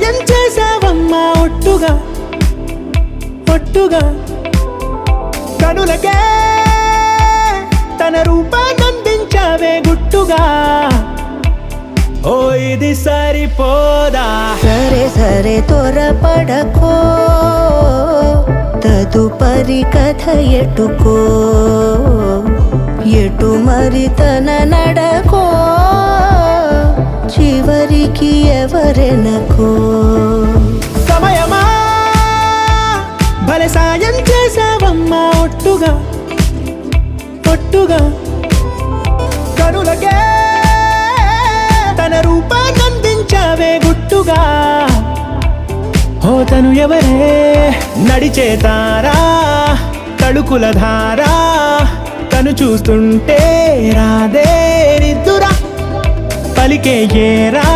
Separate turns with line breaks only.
సాయం చేసావమ్మా ఒట్టుగా ఒట్టుగా కనులకే తన రూపాన్నందించావే గుట్టుగా ఓ ఇది సరిపోదా
సరే సరే త్వరపడకో తదుపరి కథ ఎటుకో ఎటు మరి తన నడకో చివరికి ఎవరెనకో
సమయమా భలే సాయం చేసావమ్మా ఒట్టుగా ఒట్టుగా కనులకే తన రూపాన్నందించావే గుట్టుగా ఓ తను ఎవరే నడిచే తారా తడుకుల ధారా తను చూస్తుంటే రాదే నిద్దురా పలికే ఏరా